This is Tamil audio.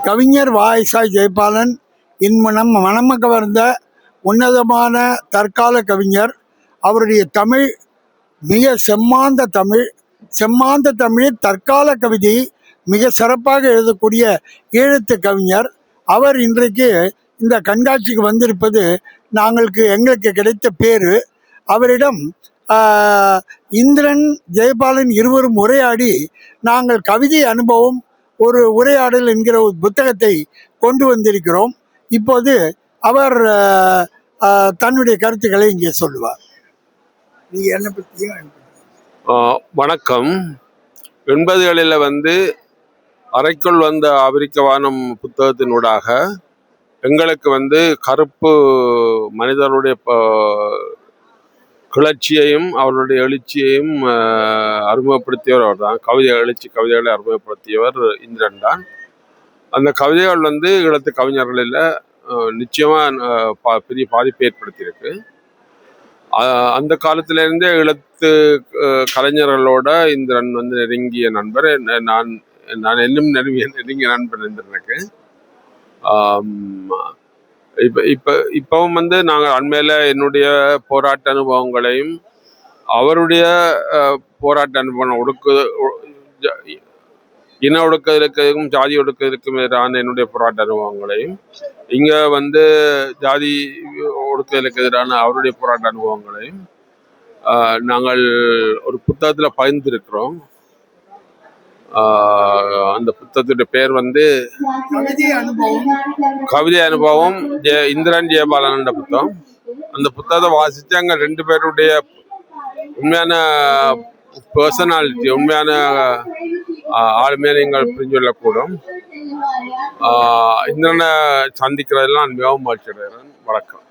கவிஞர் வாய்ஸா ஜெயபாலன் இன்மனம் மனம கவர்ந்த உன்னதமான தற்கால கவிஞர். அவருடைய தமிழ் மிக செம்மாந்த தமிழில் தற்கால கவிதையை மிக சிறப்பாக எழுதக்கூடிய ஈழத்து கவிஞர். அவர் இன்றைக்கு இந்த கண்காட்சிக்கு வந்திருப்பது எங்களுக்கு கிடைத்த பேரு. அவரிடம் இந்திரன் ஜெயபாலன் இருவரும் உரையாடி நாங்கள் கவிதை அனுபவம் ஒரு உரையாடல் என்கிற ஒரு புத்தகத்தை கொண்டு வந்திருக்கிறோம். இப்போது அவர் தன்னுடைய கருத்துக்களை இங்கே சொல்லுவார். நீ என்ன பற்றியும். வணக்கம். 80களில் அறைக்குள் வந்த ஆப்பிரிக்க வானம் புத்தகத்தினூடாக எங்களுக்கு கருப்பு மனிதர்களுடைய கிளர்ச்சியையும் அவர்களுடைய எழுச்சியையும் அறிமுகப்படுத்தியவர் அவர் தான். கவிதைகளை அறிமுகப்படுத்தியவர் இந்திரன் தான். அந்த கவிதைகள் ஈழத்து கவிஞர்களில் நிச்சயமாக பெரிய பாதிப்பை ஏற்படுத்தியிருக்கு. அந்த காலத்திலேருந்தே ஈழத்து கலைஞர்களோட இந்திரன் நெருங்கிய நண்பர். நான் இன்னும் நெருங்கிய நண்பர் இந்திரனுக்கு. இப்பவும் நாங்கள் அண்மையில என்னுடைய போராட்ட அனுபவங்களையும் அவருடைய போராட்ட அனுபவம் இன ஒடுக்கத்திற்கும் ஜாதி ஒடுக்கத்திற்கும் எதிரான என்னுடைய போராட்ட அனுபவங்களையும் இங்க ஜாதி ஒடுக்கத்திற்கு எதிரான அவருடைய போராட்ட அனுபவங்களையும் நாங்கள் ஒரு புத்தகத்துல பகிர்ந்திருக்கிறோம். அந்த புத்தகத்துடைய பேர் கவிதை அனுபவம் இந்திரன் ஜெயபாலன் என்ற புத்தகம். அந்த புத்தகத்தை வாசிச்சு அங்க 2 பேருடைய உண்மையான பர்சனாலிட்டி, உண்மையான ஆளுமையை நீங்கள் புரிஞ்சு கொள்ளக்கூடும். இந்திரனை சந்திக்கிறதெல்லாம் நான் மிகவும் மகிழ்ச்சி அடைகிறேன். வணக்கம்.